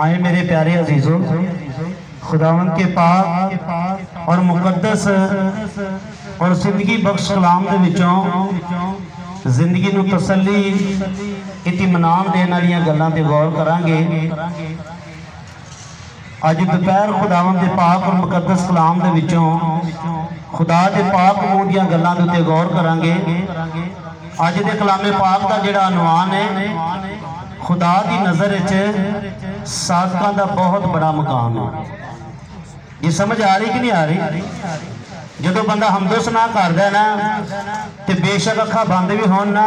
आए मेरे प्यारे अजीजों, खुदावंद के पाक और मुकद्दस और जिंदगी बख्श कलाम दे विचों जिंदगी नूं तसल्ली इत्मीनान देने वाली गल्लां ते गौर करांगे। अज दोपहर खुदावंद के पाक और मुकद्दस कलाम दे विचों खुदा के पाक मूह दीयां गल्लां दे उत्ते गौर करांगे। अज दे कलामे पाक का जिहड़ा अनवान है, खुदा की नज़र सादका का बहुत बड़ा मुकाम है। ये समझ आ रही कि नहीं आ रही? जो बंदा हमदो सना करदा ना ते बेशक अखा बंद भी हो ना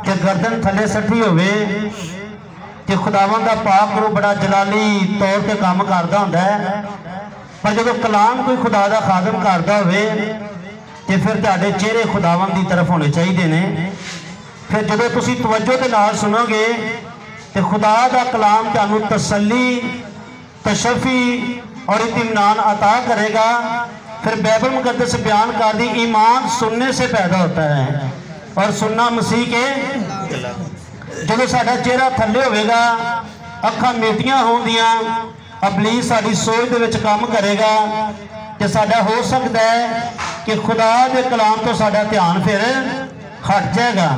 ते गर्दन थले सठी होवे ते खुदावंद दा पाक रूह बड़ा जलाली तौर पर काम करदा हुंदा है। पर जो कलाम कोई खुदा दा खादम करदा होवे ते फिर तुहाडे चेहरे खुदावंद की तरफ होने चाहिए ने। फिर जो तुसीं तवज्जो दे नाल सुनोगे तो खुदा का कलाम तुहानूं तसल्ली, तशफ़ी और इत्मीनान अता करेगा। फिर बाइबल मुकद्दस बयान कर दी ईमान सुनने से पैदा होता है और सुनना मसीह के। जो साडा चेहरा थले होगा, अखां मीटियां होंदियां, अबलीस साडी सोच दे विच काम करेगा तो साडा हो सकता है कि खुदा के कलाम तो साडा ध्यान फिर हट जाएगा।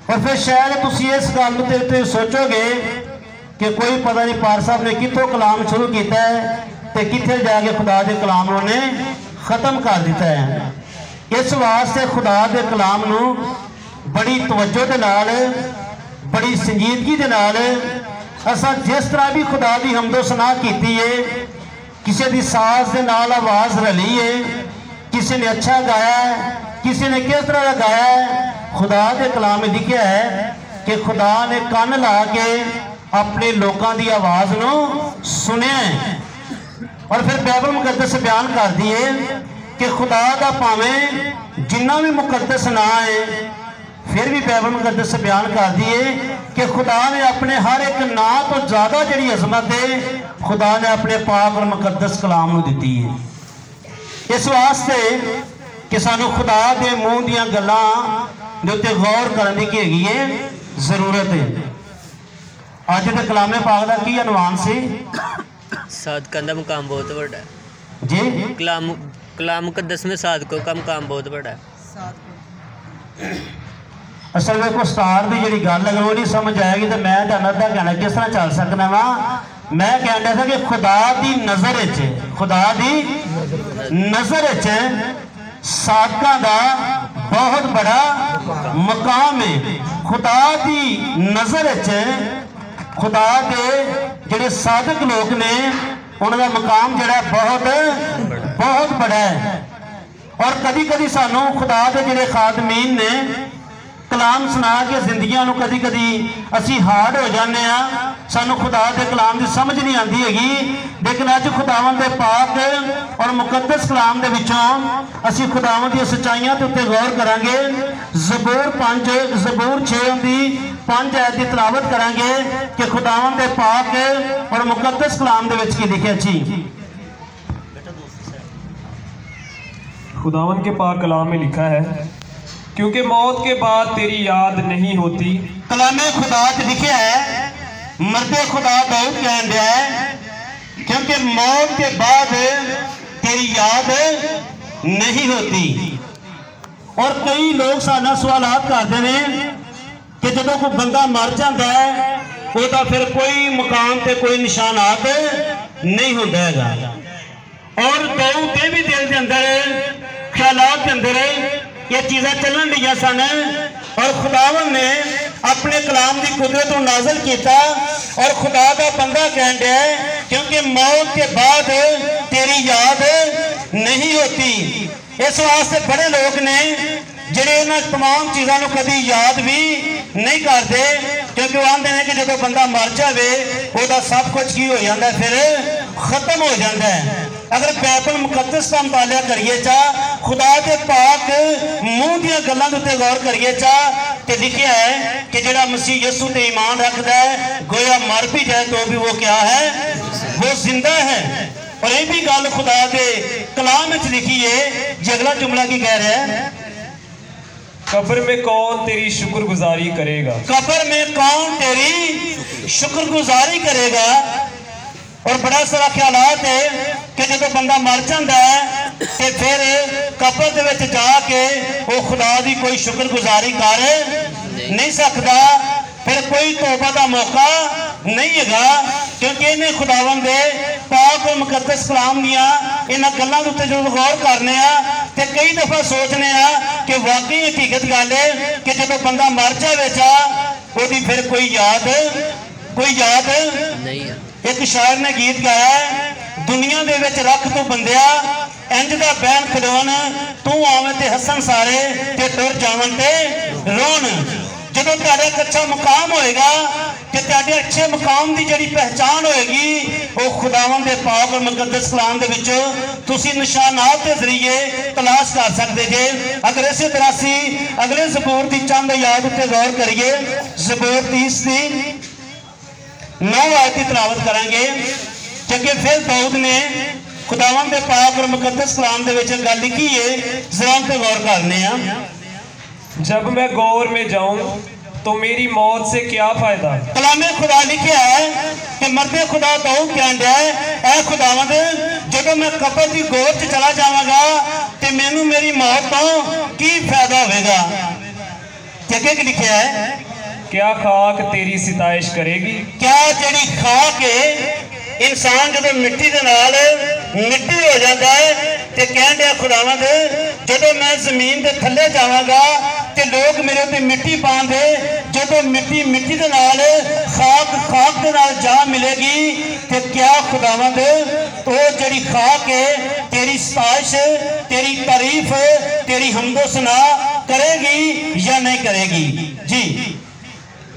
और फिर शायद तुसी इस गल ते सोचोगे कि कोई पता नहीं पार साहब ने कितों कलाम शुरू किया है तो कितने जाके खुदा के कलाम उन्हें खत्म कर दिता है। इस वास्ते खुदा के कलाम नूं बड़ी तवज्जो दे नाल, बड़ी संजीदगी दे नाल असां जिस तरह भी खुदा की हमदो सना की है, किसी की साज के नाल आवाज़ रली है, किसी ने अच्छा गाया है, किसी ने किस तरह का गाया है। खुदा के कलाम में लिखा है कि खुदा ने कान ला के अपने लोगों की आवाज़ नूं सुनिया है। और फिर बाइबल मुकद्दस बयान कर दी है कि खुदा का भावें जिन्ना भी मुकद्दस ना है, फिर भी बाइबल मुकद्दस बयान कर दी है कि खुदा ने अपने हर एक ना तो ज़्यादा जिहड़ी अजमत है खुदा ने अपने पाक और मुकद्दस कलाम नूं दिती है। इस वास्ते कि सानू खुदा के मूँह दीयां गल्लां दे उत्ते गौर करने की हैगी है जरूरत है। अज दे कलामे पाक दा की अनवान से सादका दा मुकाम बहुत बड़ा है जी। कलाम मुकद्दस में सादकों का मुकाम बहुत बड़ा है। असल में को स्टार की जी गल अगर वो नहीं समझ आएगी तो मैं अद्धा कहना किस तरह चल सकना वा। मैं कहना था कि खुदा की नज़र खुदा की नज़र सादका का बहुत बड़ा मुकाम है। खुदा की नज़र खुदा के जिहड़े सादक लोग ने उनका मुकाम जिहड़ा बहुत बड़ा है। और कदी कदी सानू खुदा के जिहड़े खादमीन ने कलाम सुना के जिंदगियां नूं कदी कदी असी हार्ड हो जाने आ, सानू खुदा के कलाम की समझ नहीं आती हैगी। लेकिन अज खुदावंद के पाक और मुकद्दस कलाम के विचों असी खुदावंद दी सच्चाइयां ते उत्ते गौर करांगे। ज़बूर 6 दी 5 आयत की तलावत करांगे कि खुदावंद के पाक और मुकद्दस कलाम के विच की लिखिया जी। खुदावंद के पाक कलाम में लिखा है, क्योंकि मौत के बाद तेरी याद नहीं होती। कलामे खुदा च लिखा है, मर्दे खुदा दाऊद कह रहा है, क्योंकि मौत के बाद तेरी याद नहीं होती। और कई लोग साना सवालात करते हैं कि जो कोई बंदा मर जाता है वो फिर कोई मुकाम पे कोई निशानात नहीं होता है। और दाऊद के भी दिल के अंदर ख्यालात के अंदर ये चीज़ें चलन दी सन। और खुदावन ने अपने कलाम की कुदरत को नाज़िल किया और खुदा का बंदा कह रहा है, क्योंकि मौत के बाद तेरी याद नहीं होती। इस वास्ते बड़े लोग ने जिहड़े इन तमाम चीज़ों को कभी याद भी नहीं करते, क्योंकि वो आते हैं कि जो बंदा मर जाए वो सब कुछ की हो जाता है, फिर खत्म हो जाता है। अगर बाइबल मुकद्दस का मुताला करिए खुदा के पाक मूँह दीयां गल्लां दे उत्ते गौर करिए तो लिखा है कि जिहड़ा मसीह यीशु ते ईमान रखता है गोया मर भी जाए तो भी वो क्या है, वो जिंदा है। और ये भी गल खुदा के कलाम में लिखी है। जी अगला जुमला की कह रहा है, कब्र में कौन तेरी शुक्रगुजारी करेगा। कब्र में कौन तेरी शुक्रगुजारी करेगा। और बड़ा सारा ख्यालात है कि जो बंदा मर जाता है तो फिर कब्र दे विच जाके वो खुदा की कोई शुक्रगुजारी कर नहीं सकता, फिर कोई तौबा का मौका नहीं है, क्योंकि इन्हें खुदावन दे पाक और मुकद्दस कलाम दियां इन्हां गल्लां दे उत्ते जो गौर करने तो कई दफा सोचने कि वाकई हकीकत गल है कि जो बंदा मर जाए उसकी फिर कोई याद नहीं है। एक शायर ने गीत गाया है, दुनिया दे विच रख तू बंदिया इंज दा बैन खलोन, तू आवे ते हसन सारे ते टुर जावन ते रोन। जो तुहाडा एक अच्छा मुकाम होएगा कि तुहाडे अच्छे मुकाम की जिहड़ी पहचान होएगी वो खुदावन दे पाक और मुकद्दस कलाम दे विच तुसीं निशानात के जरिए तलाश कर सकते जे। अगर इस तरह से अगले ज़बूर की चंद याद उत्ते गौर करिए, ज़बूर 30 की 9 आयत की तिलावत करेंगे, क्योंकि फिर दाऊद ने खुदावन दे पाक और मुकद्दस कलाम दे विच गल लिखी है, जरा उन पे गौर करने आ। जब मैं गौर में जाऊं तो मेरी मौत से क्या फायदा। कलामे खुदा लिखा है कि मरदे खुदा दाऊद कहन दिया है, ऐ खुदावंद जो मैं कब्र की गोर च चला जावांगा तो मैनू मेरी मौत तो की फायदा होगा। अगे लिखा है, क्या खाक तेरी सिताइश करेगी। क्या जड़ी खाक है इंसान जो मिट्टी के नाल मिट्टी हो जाता है तो कह दिया खुदावंद जो मैं जमीन के थले जावांगा तो लोग मेरे उत्ते मिट्टी पाते, जो मिट्टी मिट्टी के नाल खाक खाक के नाल जा मिलेगी तो क्या खुदावंद तो जड़ी खाक है तेरी सताइश तेरी तारीफ तेरी हमदो सना करेगी या नहीं करेगी। जी,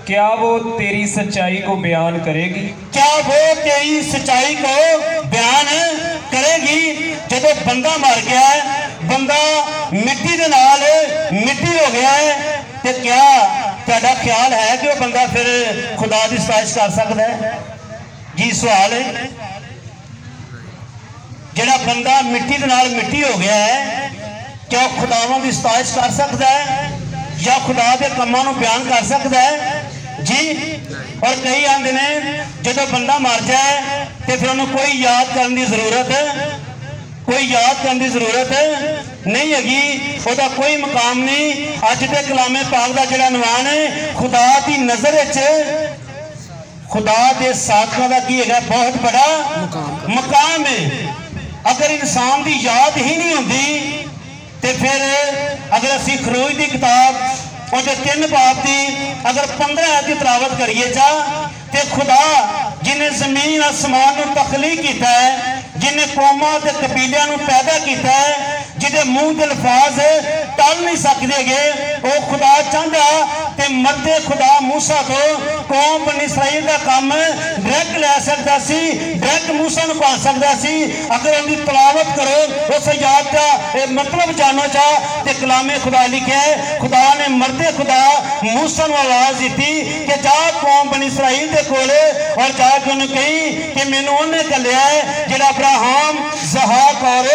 क्या वो तेरी सच्चाई को बयान करेगी। क्या वो तेरी सच्चाई को बयान करेगी। जब बंदा मर गया है, बंदा मिट्टी के नाल मिट्टी हो गया है, तो क्या तुहाडा ख्याल है कि वो बंदा फिर खुदा की सताइश कर सकता है। जी सवाल है, जिहड़ा बंदा मिट्टी के नाल मिट्टी हो गया है क्या वो खुदावां की सताइश कर सकता है या खुदा के कामां नूं बयान कर सकता है। जी, और कई आंदे ने जो बंदा मर जाए तो फिर उन्होंने कोई याद करने की जरूरत नहीं हैगी, उसका कोई मुकाम नहीं। अज के कलामे पाक का जिहड़ा नवान है खुदा की नज़र खुदा के साधकों का की है बहुत बड़ा मुकाम है। अगर इंसान की याद ही नहीं होती तो फिर अगर असी खरूज की किताब और 3 बाब की अगर 15 आयत की तिलावत करिए तो खुदा जिन्हें जमीन आसमान को तखलीक किया है, जिन्हें कौमां ते कबीलियां को पैदा किया है, जिहदे मुंह के अल्फाज टल नहीं सकते गए, वो खुदा चाहता तो मरदे खुदा मूसा तो कौम बनी इसराइल का काम डायरेक्ट लै सकता सी, डायरेक्ट मूसा को पा सकता सी। अगर उनकी तिलावत करो उस याद का मतलब जानो तो कलामे खुदा लिखे है, खुदा ने मरदे खुदा मूसा को आवाज दी कि जा कौम बनी इसराइल के कोले और जाके उन्हें कही कि मैनू उन्हें कलिया है जिहड़ा अब्राहम इसहाक और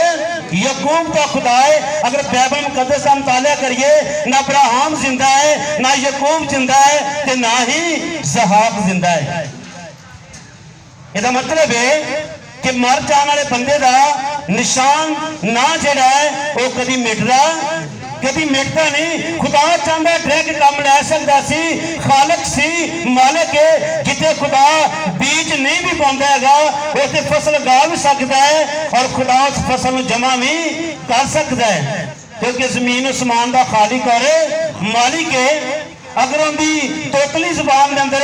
याकूब का खुदा है। अगर बाइबल मुकद्दस का मुताला करिए ना अब्राहम जिंदा है ना याकूब जिंदा है तो ना ही इसहाक जिंदा है। इसका मतलब है कि मर जाने वाले बंदे का निशान ना जिहड़ा है वो कभी मिटता नहीं। खुदा चाहता डायरेक्ट काम लै सकता सी, खालक सी, मालिक है। जिथे खुदा बीज नहीं भी पाता है उसे फसल गा भी सकता है और खुदा उस फसल जमा भी कर सकता है, क्योंकि जमीन आसमान का खालिक और मालिक है। अगर उनकी तोतली जबान के अंदर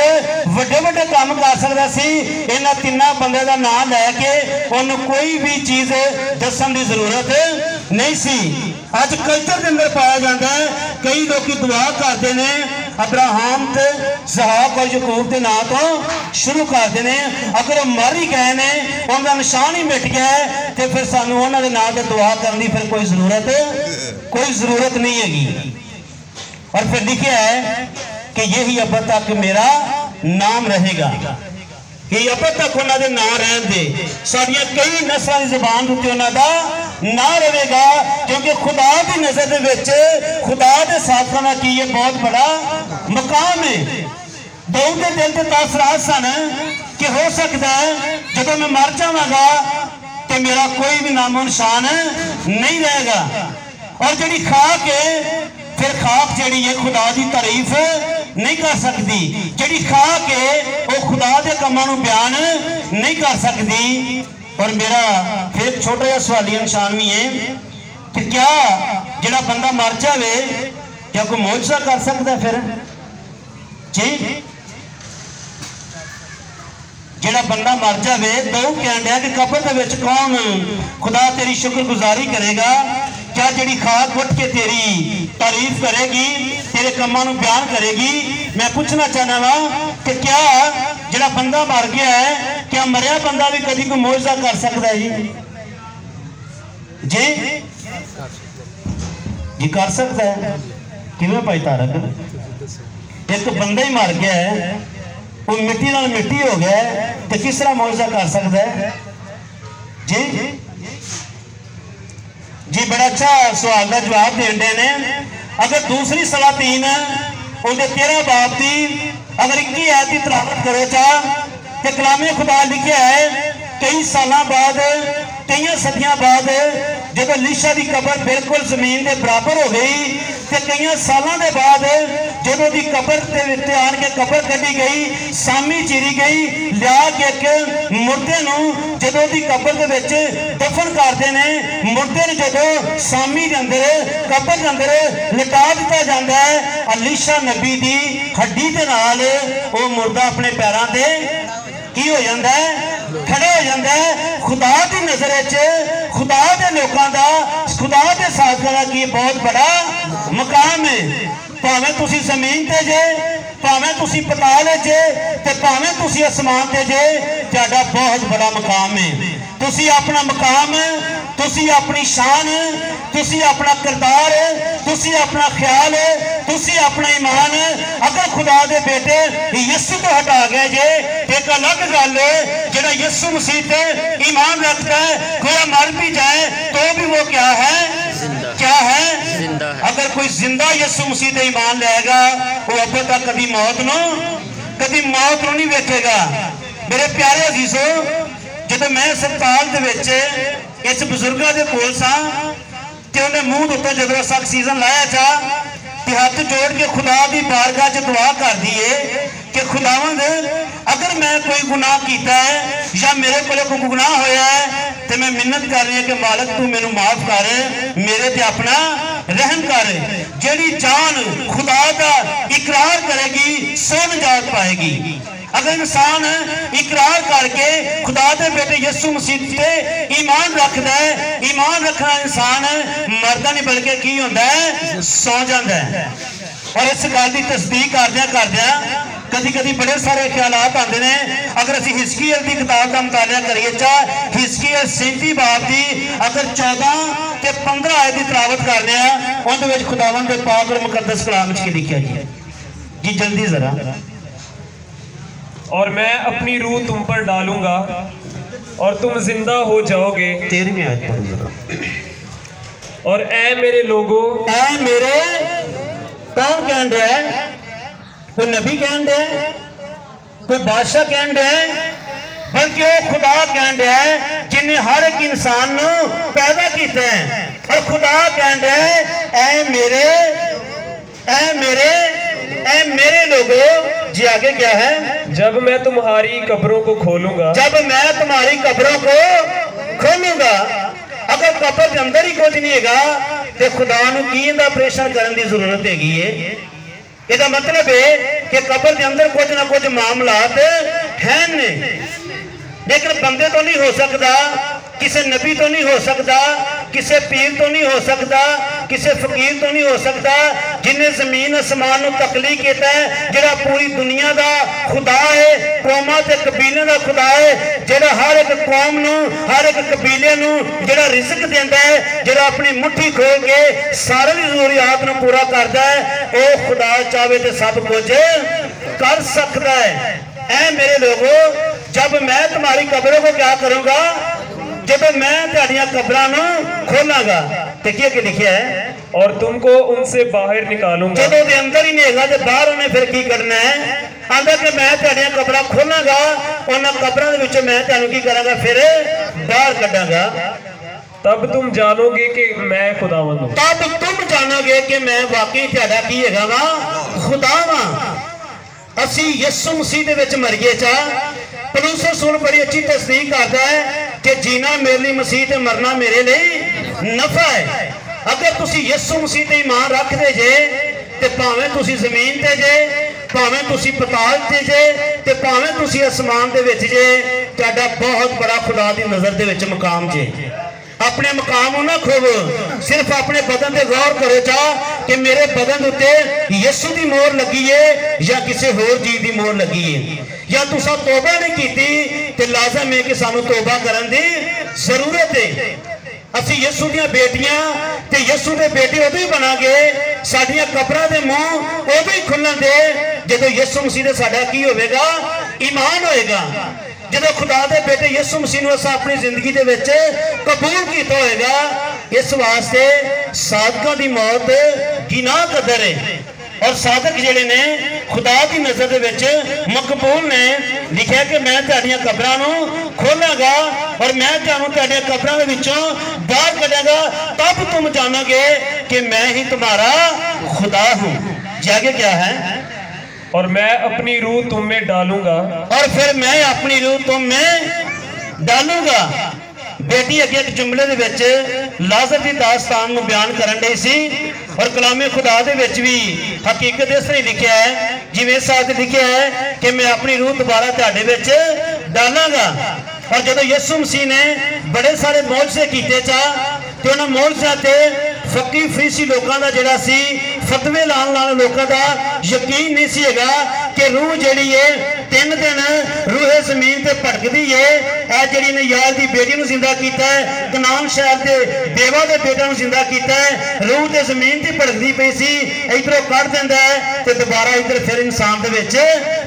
वड्डे वड्डे काम कर सकता सी, इन्हां 3 बंदे का नाम लैके उन्होंने कोई भी चीज़ दसन की जरूरत नहीं सी। अज कल्चर के अंदर पाया जाता है, कई लोग दुआ करते हैं अब्राहम ते इसहाक और याकूब के नाम तो शुरू करते हैं। अगर वो मर ही गए ने उनका निशान ही मिट गया है तो फिर सानू उन्होंने नाम से दुआ करने की फिर कोई जरूरत नहीं हैगी। और फिर लिखा है कि यही अब तक मेरा नाम रहेगा, कि अब तक उन्होंने नाम रहन दे, साड़ियां कई नस्लों की जबान उत्ते उन्होंने ना रहेगा, क्योंकि खुदा की नजर दे विच खुदा के साथों का की ये बहुत बड़ा मुकाम है। दाऊद के दिल से तासरात सन कि हो सकता है जो मैं मर जावांगा तो मेरा कोई भी नामो निशान नहीं रहेगा। और जी खाक है, फिर खाक जी है खुदा की तारीफ नहीं कर सकती, जी खाक है वो खुदा के कामों को बयान नहीं कर सकती। और मेरा फिर एक छोटा जहा सवालिया निशान भी है कि क्या जिहड़ा बंदा मर जाए क्या कोई मोजज़ा कर सकता फिर जी? जिहड़ा बंदा मर जाए तो कह दिया कि कब्र दे विच कौन खुदा तेरी शुक्रगुजारी करेगा? क्या जी खाक उठ के तेरी तारीफ करेगी, तेरे कामों को बयान करेगी? मैं पूछना चाहना वा कि क्या जिहड़ा बंदा मर गया है क्या मरिया बंदा भी कभी कोई मोजज़ा कर सकता है जी? जी जी कर सकता है। किवें भाई तारक? एक बंदा ही मर गया है, वो मिट्टी नाल मिट्टी हो गया है, तो किस तरह मोजज़ा कर सकता है जी? जी बड़ा अच्छा सवाल का जवाब देंदे ने। अगर दूसरी सलातीन उनके 13 बाब की अगर 21 आयत की तिलावत करो तो कलामे खुदा लिखा है कई साल बाद, कई सदियां बाद जब लीशा की कबर बिल्कुल जमीन के बराबर हो गई तो कई सालों के बाद जो की कबर के आन के कबर कढ़ी गई, सामी चीरी गई, लिया के एक मुर्दे जो की कबर के दफन करते हैं, मुर्दे जो सामी के अंदर कबर के अंदर लिटा दिता जाता है। अलीशा नबी की हड्डी के नाल वो मुर्दा अपने पैरों से की हो जाता है, खड़े हो जाता है। खुदा की नजर खुदा के लोगों का, खुदा के साधकों का की बहुत बड़ा मकाम है। भावें तुसी जमीन ते जे, भावें तुसी पताल जे, ते भावें तुसी आसमान ते जे, तुहाडा बहुत बड़ा मकाम है। तुसी अपना मकाम, तुसी अपनी शान, तुसी अपना किरदार, तुसी अपना ख्याल, तुसी अपना ईमान अगर खुदा दे बेटे यीशु तो हटा गए जे, एक अलग गल जिहड़ा यीशु मसीह ते ईमान रखता है, कोई मर भी जाए तो भी वो क्या है? क्या है? जिंदा है। अगर कोई जिंदा यीशु मसीह ते ईमान लेगा वो अब तक कभी मौत नूं नहीं वेखेगा। मेरे प्यारे अजीजो, जब मैं अस्पताल दे विच इस बजुर्गों के कोल सा ते उन्हें मुंह उत्ते जो अस ऑक्सीजन लाया था तो हाथ जोड़ के खुदा की बारगाह च दुआ कर दिए कि खुदावंद अगर मैं कोई गुनाह किया है या मेरे को कोई गुनाह होया है तो मैं मिन्नत कर रही है कि मालक तू मैनू माफ कर, मेरे ते अपना रहम कर। जेड़ी जान खुदा का इकरार करेगी सो निजात पाएगी। अगर इंसान इकरार करके खुदा के बेटे यीशु मसीह पे ईमान रखता है, ईमान रखना इंसान मरदा नहीं बल्कि की होता है? सौ जाता है। और इस गल की तस्दीक करदिया कभी कभी बड़े सारे ख्यालात आते हैं। अगर असी हिजकियल की किताब का मुताला करिए, हिजकियल 37 बाब की अगर 14 ते 15 आयत की तिलावत करते हैं, उन्हें खुदावंद के पाक और मुकद्दस कलाम च लिखा जी जल्दी जरा। और मैं अपनी रूह तुम पर डालूंगा और तुम जिंदा हो जाओगे। 13वीं आयत पढ़ो जरा। और ऐ मेरे लोगों, ऐ मेरे, कौन कह रहा है? कोई नबी कह रहा है, कोई बादशाह कह रहा है, बल्कि वो खुदा कह रहा है जिन्हें हर एक इंसान को पैदा किया है। और खुदा कह रहा है ऐ मेरे, ऐ मेरे, ऐ मेरे लोगों। जी आगे क्या है? जब मैं तुम्हारी कब्रों को खोलूंगा, जब मैं तुम्हारी कब्रों को खोलूंगा। अगर कब्र के अंदर ही कुछ नहीं है तो खुदा की ऑपरेशन करने की जरूरत है। इसका मतलब है कि कब्र के अंदर कुछ ना कुछ मामलात हैं ने, लेकिन बंदे तो नहीं हो सकता, किसी नबी तो नहीं हो सकता, किसी पीर तो नहीं हो सकता, किसी फकीर तो नहीं हो सकता जिन्हें जमीन आसमान तकलीफ किया है, जिहड़ा पूरी दुनिया का खुदा है, कौमां ते कबीले का खुदा है, जिहड़ा हर एक कौम नूं, हर एक कबीले नूं जिहड़ा रिस्क देंदा है, जिहड़ा अपनी मुट्ठी खोल के सारे दी जरूरियात नूं पूरा करता है, वो खुदा चाहे तो सब कुछ कर सकता है। ऐ मेरे लोगों, जब मैं तुम्हारी कब्रों को क्या करूंगा? जब मैं तुहाडियां कब्रां नूं खोलांगा। देखिए कि लिखा है और तुमको उनसे बाहर निकालूंगा। जो दे अंदर ही नहीं हैगा ते बाहर उन्हें फिर की करना है? आंदा कि मैं तुहाडियां कब्रां खोलांगा, उन्हां कब्रां दे विचों मैं तुहानूं की करांगा, फिर बाहर कड्डांगा। तब तुम जानोगे कि मैं खुदावंद हूं। तब तुम जानोगे कि मैं वाकई तुहाडा की हैगा वा, खुदा वां। असी यीशु मसीह दे विच मर गए चा। पौलुस रसूल बड़ी अच्छी तस्दीक करता है कि जीना मेरे लिए मसीह ते मरना मेरे लिए नफा है। अगर तुसी यीशु मसीह ते ईमान रखदे जे ते भावें तुसी जमीन ते जे, भावें तुसी पताल ते जे, ते भावें तुसी आसमान दे विच जे, तुहाडा बहुत बड़ा खुदा दी नजर दे विच मुकाम जे। अपने मुकाम ना खोवो, सिर्फ अपने बदन पे गौर करो चा कि मेरे बदन उत्ते यीशु दी मोहर लगी है या किसी होर चीज दी मोहर लगी है, या तुसा तौबा नहीं की ते लाजम है कि सानू तौबा करन दी जरूरत है। असी यीशु दी बेटियां ते यीशु दे बेटे उदों ही बनांगे, साडियां कब्रां दे मुंह उदों ही खुलन दे जदों यीशु मसीह दे साडा की होवेगा, ईमान होएगा। जब खुदा दे बेटे यीशु मसीह नूं असां अपनी जिंदगी दे विच कबूल कीता होएगा। इस वास्ते साधकां दी मौत गिनाह कदर है, और साधक जिहड़े ने खुदा की नजर दे विच मकबूल ने। लिखा कि मैं तुहाडियां कब्रां नूं खोलांगा और मैं तुहानूं तुहाडियां कब्रां दे विचों बाहर कढांगा, तब तुम जानोगे कि मैं ही तुम्हारा खुदा हूं। जागे क्या है? और मैं अपनी रूह तुम में डालूंगा, और फिर मैं अपनी रूह तुम में डालूंगा। बेटी अगे एक जुमले दे विच लाजर दी दास्तान नूं बयान करन दई सी, और कलामे खुदा दे विच भी हकीकत इस तरह लिखिया है जिवें साथ लिखिया है कि मैं अपनी रूह दोबारा तुहाडे विच डालांगा। और जदों यीशु मसीह ने बड़े सारे मौजज़े कीते चा, ते उन्हां मौजज़ां ते फकी फरीसी लोगों का जिहड़ा सी फतवे लाने वाले लोगों का यकीन नहीं सी हैगा कि रूह जिहड़ी है 3 दिन रूहे जमीन ते भटकदी है। ऐ जिहड़ी ने यार दी बेटी नूं जिंदा कीता है, कनान शहर दे देवा दे बेटे नूं जिंदा कीता है, रूह ते जमीन ते भटकदी पई सी, इधरों कढ दिंदा है ते दोबारा इधर फिर इंसान दे विच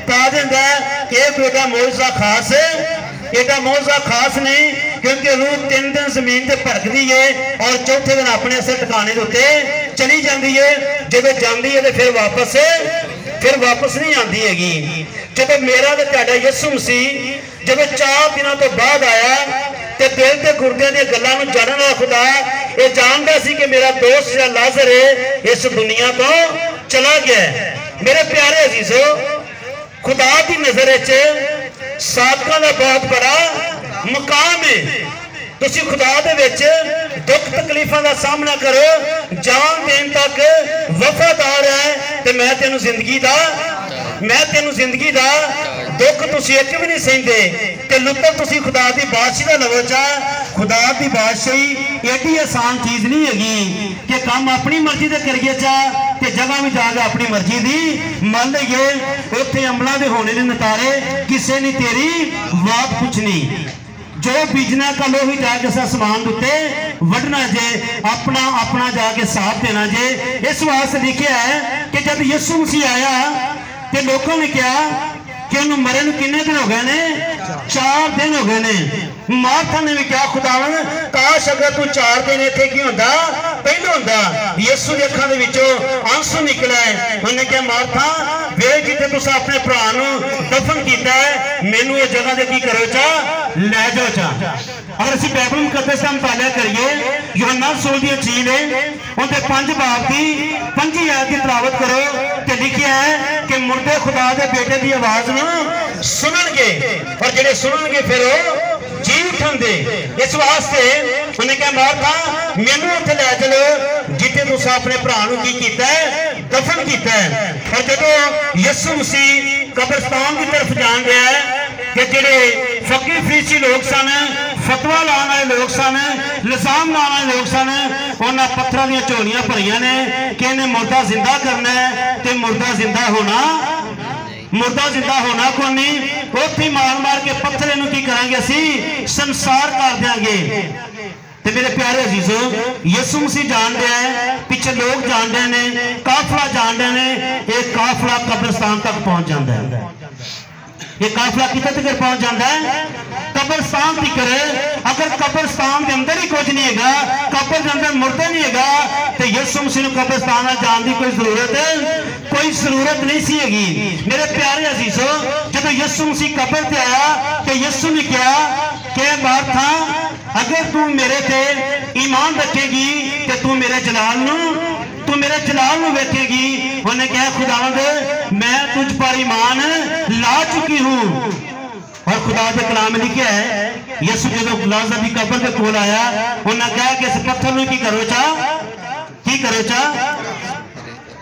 पा दिंदा है। कि बेटा मौजज़ा खास है, एडा मौजज़ा खास नहीं, क्योंकि रूह 3 दिन जमीन ते भटकदी है और चौथे दिन अपने से ठिकाने के उत्ते चली जाती है। जब जाती है तो फिर वापस नहीं आती हैगी। जब मेरा तो तुहाडा यीशु मसीह जब 4 दिनों तो बाद आया तो दिल के गुर्दियां दी गल्लां नूं जानण वाला खुदा ये जानता सी कि मेरा दोस्त या लाजर है इस दुनिया तो चला गया। मेरे प्यारे अजीजो, खुदा की नजर च साधकां दा बहुत बड़ा मुकाम है। तुसी खुदा दे विच दुख तकलीफां दा सामना करो, जान देन तक वफादार है, ते मैं तेनू जिंदगी दा दुख तुसी एक भी नहीं सहिंदे, ते लुत्फ तुसी खुदा दी बादशाही दा लवो चा। खुदा दी बादशाही एडी आसान चीज नहीं हैगी कि काम अपनी मर्जी दे करिए चा ते जगह भी जाके अपनी मर्जी दी मान लईए। उत्थे अमलां दे होने दे नतारे किसे ने तेरी बात पुछनी, जो बीजना कल ही जाके आसमान उत्ते वढ़ना जे, अपना अपना जाके साथ देना जे। इस वास्ते लिखा है कि जब यीशु मसीह आया तो लोगों ने कहा कि उन्होंने मरे नूं कितने दिन हो गए ने? 4 दिन हो गए ने। मार्था ने भी कहा खुदावन काश अगर तू 4 दिन इत्थे की हुंदा पहले हुंदा। यीशु दी अखां दे विचों आंसू निकले। उन्हें कहा मार्था वे जिथे तुस अपने भरा नूं दफन कीता है, मैनू इस जगह ते की करो चा लै जाओ चा। अगर असीं बाइबल मुकद्दस दा मुताला करिए, यूहन्ना रसूल दी इंजील है उनके 5 बाब की 5 आयत की तिलावत करो तो लिखिया है कि मुर्दे खुदा दे बेटे की आवाज नूं सुनणगे और जिहड़े सुनणगे फिर वो जी उठणगे। इस वास्ते उन्हें कहा मार्था मैनू उत्थे लै चलो जिथे तुस अपने भरा नूं की कीता है, दफन किया है। और जदों यीशु मसीह कब्रिस्तान की तरफ जान रहा है कि जिहड़े फकीर फरीसी लोग सन, फतवा लाने वाले लोग सन, इल्जाम लाने वाले लोग सन, उन्होंने पत्थरों दी झोलियां भरियां ने कि इन्हें मुर्दा जिंदा करना है ते मुर्दा जिंदा होना को नहीं। उत्थे मार मार के पत्थर इनू की करांगे, असीं संसार कर देंगे। ते मेरे प्यारे अजीजों, यीशु मसीह जान रहा है, पीछे लोग जान रहे ने, काफला जान रहे ने, एक काफला कब्रिस्तान तक पहुंच जाता है। ये काफला कितने तक पहुंच जाता है? कब्रस्तान तिकर अगर कब्रस्तान के अंदर ही कुछ नहीं है, कब्र के अंदर मुर्दे नहीं है, तो यीशु मसीह कब्रस्तान जाने की कोई जरूरत नहीं सी हैगी। मेरे प्यारे अजीजो, जब यीशु मसीह कब्र ते आया तो यीशु ने कहा कि मार्था अगर तू मेरे ते ईमान रखेगी तो तू मेरे जलाल नू वेखेगी। उन्हें कहा खुदावंद मैं तुझ पर ईमान ला चुकी हूँ। और खुदा के कलाम में लिखा है यीशु जो लाजर की कब्र के कोल आया उन्हें कहा कि इस पत्थर में की करो चा।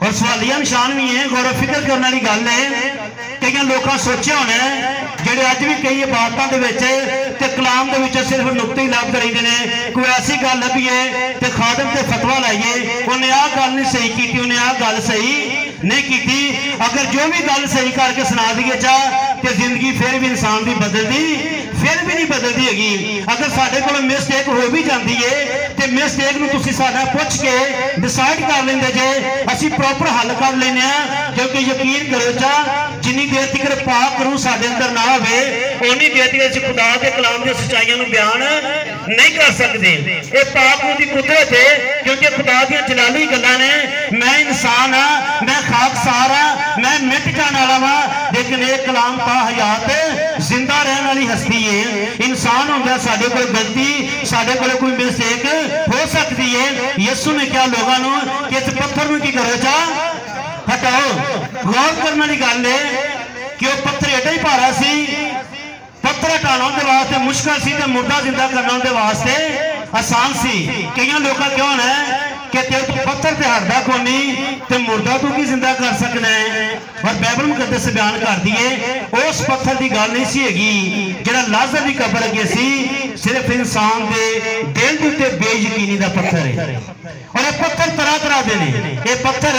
और सवालिया निशान भी है, गौर फिक्र करने वाली गल है। कई लोग सोचा होना जेडे अज भी कई इबादतों के कलाम के सिर्फ नुकते ही लभते रहते हैं। कोई ऐसी गल लभीए तो खादम से फतवा लाइए उन्हें आ गल नहीं सही की, उन्हें आ गल सही नहीं की। अगर जो भी गल सही करके सुना दिए तो जिंदगी फिर भी इंसान की फिर भी नहीं बदलती हैगी। अगर साढ़े को मिसटेक हो भी जाती है तो मिसटेक नूं तुसीं साडा पुछ के डिसाइड कर लेंगे जे असीं प्रॉपर हल कर लेने, क्योंकि यकीन करो जिन्नी देर तक पाक रूह साडे अंदर ना होवे उन्नी देर तक असीं खुदा के कलाम दी सच्चाइयां नूं बयान नहीं कर सकते। ये पाक रूह दी कुदरत है, क्योंकि खुदा दी जलाली गल्लां ने। मैं इंसान हाँ, मैं खाकसार हाँ, मैं मिट जाने वाला वा, लेकिन ये कलाम ता हयात जिंदा रहने वाली हस्ती है। इंसान होंगे साडे कोल गलती, साडे कोल कोई मिस्टेक हो सकती है। यीशु ने क्या लोगों को कि इस पत्थर में की करो चा हटाओ। गौर करने वाली गल है कि वह पत्थर एडा ही भारा सी, पत्थर हटाना उनके वास्ते मुश्किल सी ते मुर्दा जिंदा करना उनके वास्ते आसान सी। कई लोग क्यों है कि तेरे तो पत्थर ते हटदा कोनी ते मुर्दा तू की जिंदा कर सकना है। और बाइबल मुकद्दस बयान कर दिए उस पत्थर की गल नहीं सी हैगी जिहड़ा लाजर की कब्र अगे सी, सिर्फ इंसान के दिल के उत्ते बेयकीनी का पत्थर है। और ये पत्थर तरह तरह के ने, ये पत्थर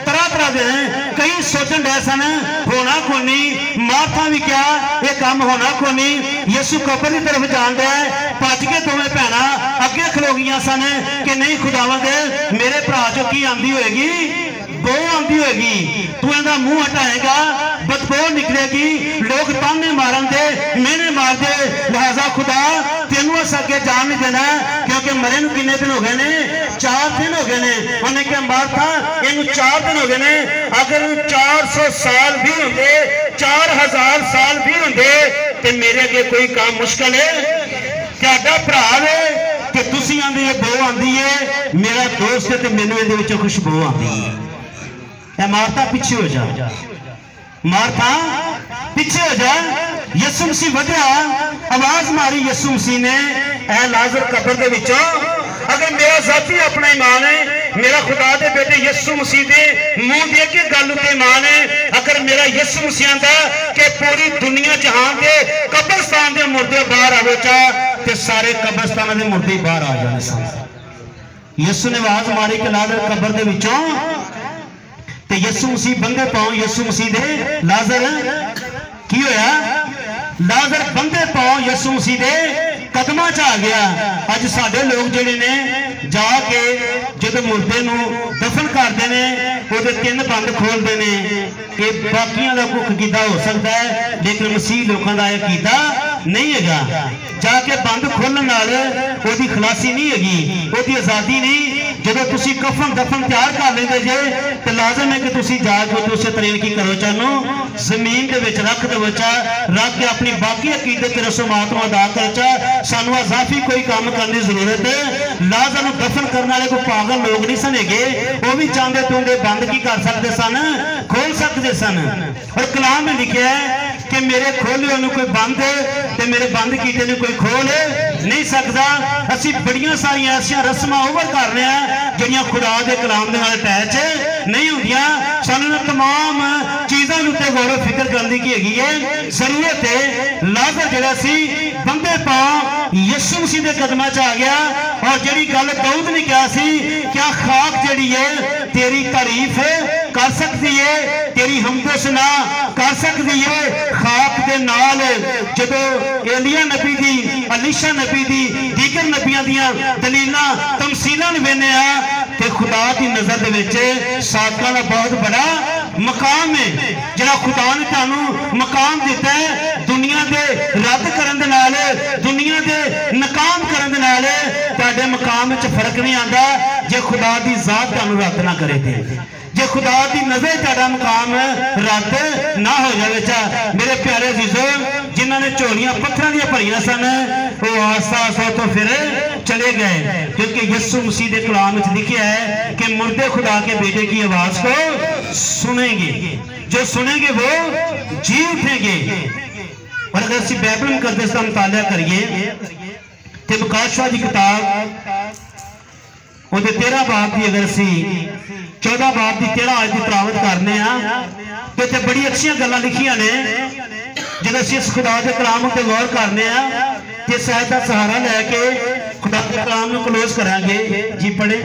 तरह तरह के हैं। कई सोचन डे सन होना कोनी, मार्था भी क्या ये काम होना कोनी। यीशु कब्र की तरफ जान रहा है, भज के दोवें भैणां अगे खलो गईयां सन कि नहीं खुदावंद मेरे भरा चो की आंदी होएगी, बो आंदी होएगी, तू इहदा मुंह हटाएगा बदबू निकलेगी, लोग ताने मारन दे मेहने मार दे, लिहाजा खुदा तेनू अस अगे जान नहीं देना, क्योंकि मरे नूं किन्ने दिन हो गए ने, 4 दिन हो गए ने। उन्हें क्या मार्था इनू 4 दिन हो गए ने, अगर 400 साल भी होंदे 4000 साल भी होंदे ते मेरे अगे कोई काम मुश्किल है। तुहाडा भरा है कि तुसीं आंदे बो आंदी है, मेरा दोस्त है तो मैनू इहदे विचों खुशबू आंदी है। मार्था पीछे हो जा, मार्था पीछे हो जा। यीशु मसीह वधिया, आवाज मारी यीशु मसीह ने ऐ लाजर कब्र दे विचों। अगर मेरा जाती अपना ईमान है, मेरा खुदा दे बेटे यीशु मसीह दे मुंह दे के गल उते ईमान है, अगर मेरा यीशु मसीह आंदा कि पूरी दुनिया जहान दे कब्रस्तान दे मुर्दे बाहर आवे ते सारे कब्रस्तान दे मुर्दे बाहर आ जाने सन। यीशु ने आवाज मारी कि लाजर कब्र दे विचों, ते यीशु मसीह बंदे पाओ यीशु मसीह दे लाजर की होया, लाजर बंदे पाओ यीशु मसीह दे कदमां च आ गया। अज साडे लोग जिहड़े ने जाके जब मुर्दे नूं दफन करते हैं उहदे 3 बंद खोलते हैं कि बाकियां दा कुछ कीता हो सकता है, लेकिन मसीह लोगों का यह कीता नहीं है। जाके बंद खोलने नाल ओहदी खलासी नहीं हैगी, ओहदी आज़ादी नहीं। जब तुसी कफन दफन तैयार कर लेंगे जे तो लाजम है कि तुसी जाके उस तरीन की करो चाहनो जमीन के विच रख दो चा, रख के अपनी बाकी अकीदत रसूमात अदा कर चा। सानू अजाफी कोई काम करने की जरूरत है। लाजर नूं दफन करने वाले कोई पागल लोग नहीं सनेगे, वो भी चाहते तुंदे बंद की कर सकते सन, खोल सकते सन। और कलाम में लिखा है कि मेरे खोले कोई बंद ते मेरे बंद किए कोई खोल नहीं सकता। असी बड़िया सारिया ऐसा रस्मां ओवर कर रहे हैं जिहड़ियां खुदा के कलाम के नाल अटैच नहीं होंदियां। सानू तमाम चीज़ों के उत्ते गौर फिक्र करने की है जरूरत है। लाजर जिहड़ा सी बंदे पाओ यीशु मसीह के कदमां च आ गया। और जिहड़ी गल दाऊद ने कहा सी, क्या खाक जिहड़ी है तेरी तारीफ कर सकती है, तेरी हमदो सना कर सकती है। खाक दे नाल जदों एलिया नबी दी, अलीशा नबी दी, दीगर नबियां दियां दलीलां तमसीलां वेने आ कि खुदा की नजर दे विच सादकां दा बहुत बड़ा मकाम है। जिहड़ा खुदा ने तुहानू मकाम दिता है दुनिया के रद्द करन दे नाल नहीं आता जे खुदा की जात तुहानू रद्द ना करे थे, जे खुदा की नजर तुहाडा मुकाम रद्द ना हो जाए। मेरे प्यारे अजीजों, जिन्होंने झोलियां पत्थरों दी भरियां सन वो आस्ता आस्ता तो फिर चले गए, क्योंकि यीशु मसीह के कलाम में लिखा है कि मुर्दे खुदा के बेटे की आवाज को सुनेंगे, जो सुनेंगे वो जी उठेंगे। और अगर असं बाइबल मुकद्दस का मुताला करिए तो प्रकाशवा की किताब वो 13 बाब की अगर असी 14 बाब की 13 आज की तलावत करने तो इतने बड़ी अच्छी गल्लां लिखियां ने। जब असी इस खुदा के कलाम पर गौर करने तो शायद का सहारा लैके खुदा के कलाम को क्लोज करांगे। जी पढ़े।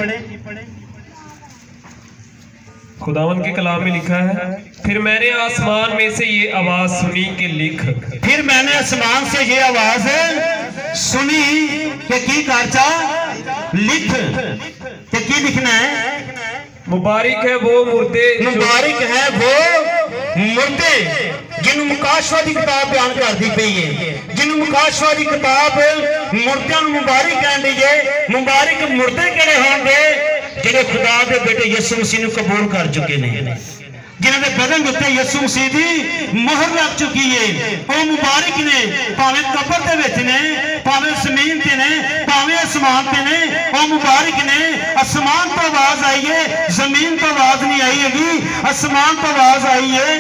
खुदावन के कलाम में लिखा है, फिर मैंने आसमान में से ये आवाज सुनी कि लिख। फिर मैंने आसमान से ये आवाज सुनी कि की करचा लिख। ते की लिखना है? मुबारक है वो मुर्दे, मुबारक है वो मुर्दे जिन्हों मुकाशवा की किताब बयान करती पई है, जिन्हों मुकाशवा की किताब मुर्दों मुबारक कह दी है। मुबारक मुर्दे किहड़े होंगे? जिहड़े खुदा दे बेटे यीशु मसीह नूं कबूल कर चुके ने, जिन्हों के बदन उत्ते यीशु मसीह की मोहर लग चुकी है, वो मुबारक ने। भावें कबर दे विच ने, भावें जमीन ते ने, भावें आसमान ते ने, वो मुबारक ने। आसमान तो आवाज आई है, जमीन तो आवाज नहीं आई हैगी, आसमान तो आवाज आई है।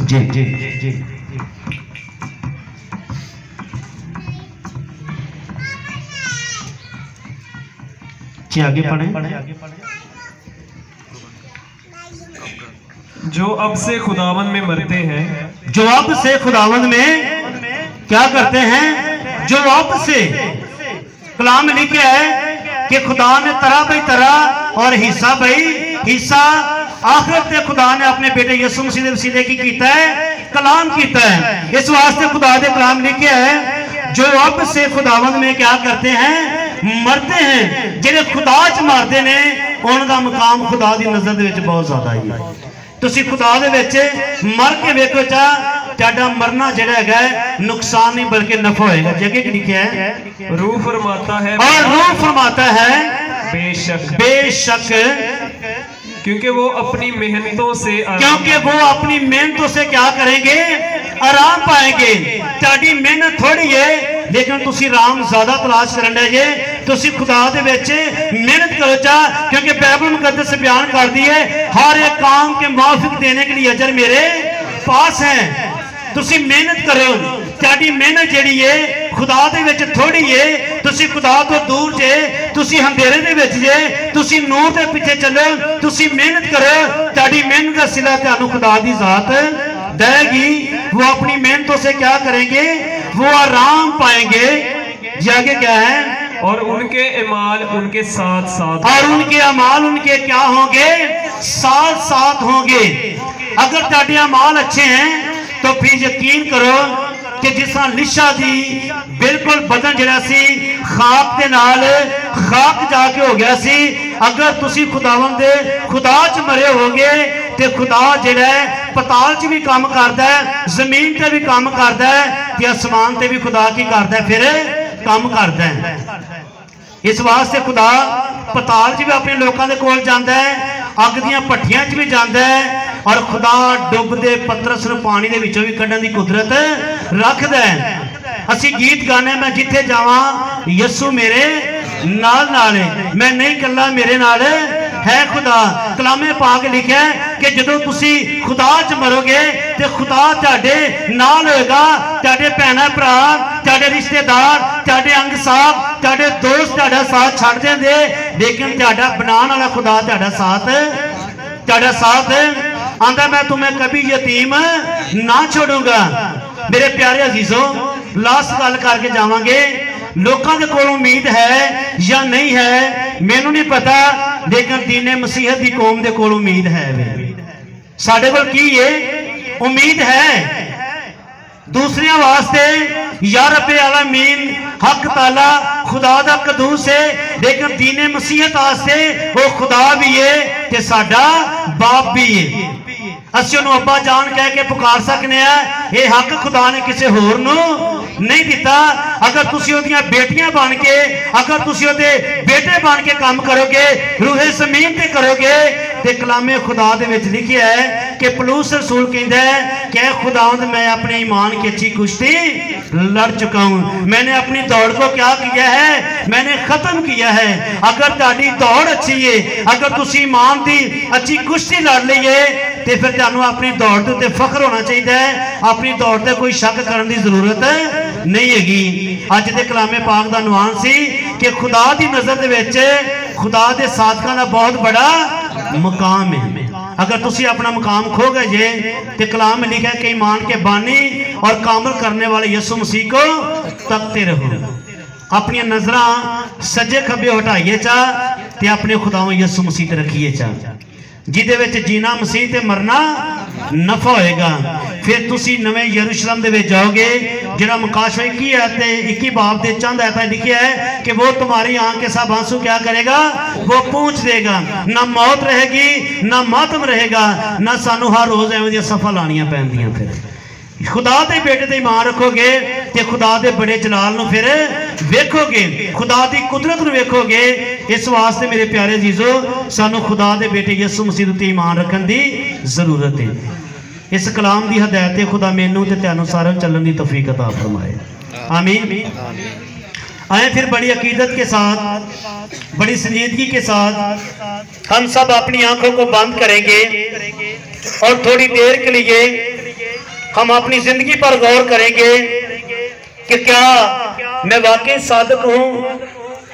जी जी जी जी आगे पढ़े। जो अब से खुदावन में मरते हैं, जो अब से खुदावंद में क्या करते हैं? जो अब से कलाम में लिखा है कि खुदा ने तरह भाई तरह और हिस्सा भाई हिस्सा आखिरत में खुदा ने अपने बेटे यीशु मसीह के वसीले की कीता है, कलाम कीता है। इस वास्ते खुदा ने कलाम लिखा है जो अब से खुदावंद में क्या करते हैं? मरते हैं। जिहड़े खुदा च मरते ने उनका मुकाम खुदा की नजर दे विच बहुत ज्यादा है। तुसी खुदा दे विच मर के वेखो तुहाडा मरना जिहड़ा है नुकसान नहीं बल्कि नफा होएगा। जगह लिखा है रूह फरमाता है, और रूह फरमाता है बेशक बेशक, क्योंकि वो अपनी मेहनतों से क्योंकि वो अपनी मेहनतों से क्या करेंगे? आराम पाएंगे। तुहाडी मेहनत थोड़ी है लेकिन तुसी राम ज्यादा तलाश करन दे जे। तुसी खुदा दे विच मेहनत करो क्योंकि बाइबल मुकद्दस बयान कर दी है हर एक काम के मुआफिक देने के लिए अजर मेरे पास है। तुसी मेहनत करो। तुहाडी मेहनत जिहड़ी है खुदा दे विच थोड़ी है। तुसी खुदा तो दूर जे, तुसी अंधेरे दे विच जे, तुसी नूर दे पीछे चलो, तुसी मेहनत करो। तुहाडी मेहनत का सिला तुहानू खुदा दी जात देगी। वो अपनी मेहनतों से क्या करेंगे? वो आराम पाएंगे। आगे क्या है? और उनके अमाल उनके साथ साथ, और उनके अमाल उनके क्या होंगे? साथ साथ होंगे। अगर तुहाडे अमाल अच्छे हैं तो फिर यकीन करो कि जिस तरह लिशा दी बिल्कुल बदन जरा सी खाक दे नाल खाक जाके हो गया सी। अगर तुसी खुदावंद खुदा च मरे होगे तो खुदा जिहड़ा पताल च भी काम करता है, जमीन ते भी काम करता है, ते आसमान ते भी खुदा की करता है? फिर काम करता है। इस वास्ते खुदा पताल च भी अपने लोगों के कोल जाता है, अग दियां भट्ठियां च भी जाता है, और खुदा डुबदे पतरस नूं पानी दे विचों भी कढण दी कुदरत रखदा है। असी गीत गाने मैं जिथे जावां यीशु मेरे नाल नाल है, मैं नहीं कल्ला मेरे नाल है खुदा। कलामे पाक लिखा है कि जदों तुसी खुदा च मरोगे तो खुदा तुहाडे नाल होएगा। तुहाडे भैणां भरा, तुहाडे रिश्तेदार, तुहाडे अंग साहब, तुहाडे दोस्त तुहाडा साथ छड्ड देंदे, लेकिन तुहाडा बनाने वाला खुदा तुहाडा साथ आंदा मैं तुम्हें कभी यतीम ना छोड़ूंगा। मेरे प्यारे अजीजों, लास्ट गल करके जावांगे। लोगों के कोल उम्मीद है या नहीं है मैनू नहीं पता, लेकिन दीने मसीहत की कौम के कोल उम्मीद है। साडे कोल की है? उम्मीद है। दूसरे वास्ते या रब्बे आलमीन हक ताला खुदा दा कदूस है, लेकिन दीने मसीहत वास्ते वो खुदा भी है ते साडा बाप भी है। असीं उहनूं अब्बा जान कह के पुकार सकने हैं। ये हक खुदा ने किसी होर नूं नहीं दिता। अगर तुसी ओदियां बेटियां बन के, अगर तुसी ओदे बेटे बन के काम करोगे, रूहे ज़मीन ते करोगे, ते कलामे खुदा दे विच लिखिया है कि पलूस रसूल कहंदा है कि खुदावंद मैं अपने ईमान की अच्छी कुश्ती लड़ चुका हूं, मैंने अपनी दौड़ को क्या किया है, मैंने खत्म किया है। अगर ताड़ी दौड़ अच्छी है, अगर तुसी ईमान की अच्छी कुश्ती लड़ ली है, तो फिर तुहानू अपनी दौड़ के उत्ते फख्र होना चाहिए है, अपनी दौड़ से कोई शक करने की जरूरत नहीं हैगी। अज दे कलामे पाक का नवान सी कि खुदा की नज़र दे विच खुदा के साधकों का बहुत बड़ा मुकाम है। अगर तुसी अपना मुकाम खो गए जे, तो कलाम में लिखा है कि ईमान के बानी और कामल करने वाले यीशु मसीह को तकते रहो। अपनी नजर सज्जे खब्बे हटाइए चा, ते अपने खुदाओं यीशु मसीह ते रखिए चा, जिदे विच जीना मसीह ते मरना नफा होएगा। फिर तुसी नवे यरूशलेम दे विच जाओगे, जिहड़ा मुकाशवा 21 बाब दे चंद आयतां लिखिया है कि वो तुम्हारी आंख के सब आंसू क्या करेगा, वो पूंछ देगा। ना मौत रहेगी, ना मातम रहेगा, ना सानू हर रोज एवं दी सफा लानियां पैंदियां। फिर खुदा दे बेटे ते ईमान रखोगे ते खुदा दे बड़े जलाल नूं फिर वेखोगे, खुदा दी कुदरत नूं वेखोगे। इस वास्ते मेरे प्यारे जीजो, सानू खुदा दे बेटे यीशु मसीह ते ईमान रखन दी जरूरत है। इस कलाम की हदायत खुदा मैनू ते तुहानू सारे चलने की तौफीक अता फरमाए, आमीन। आए फिर बड़ी अकीदत के साथ, बड़ी संजीदगी के साथ हम सब अपनी आंखों को बंद करेंगे और थोड़ी देर के लिए हम अपनी जिंदगी पर गौर करेंगे कि क्या मैं वाकई सादिक हूं,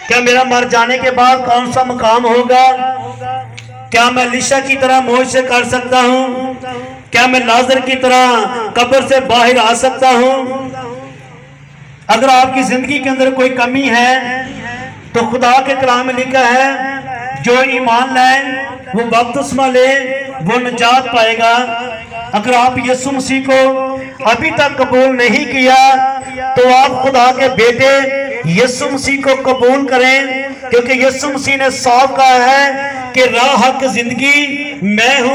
क्या मेरा मर जाने के बाद कौन सा मकाम होगा, क्या मैं लिशा की तरह मौज से कर सकता हूं, क्या मैं लाजर की तरह कब्र से बाहर आ सकता हूं। अगर आपकी जिंदगी के अंदर कोई कमी है तो खुदा के कलाम में लिखा है जो ईमान लाए वो बपतिस्मा ले वो निजात पाएगा। अगर आप यीशु मसीह को अभी तक कबूल नहीं किया तो आप खुदा के बेटे यीशु मसीह को कबूल करें, क्योंकि यीशु मसीह ने साफ कहा है कि राह हक जिंदगी मैं हूं।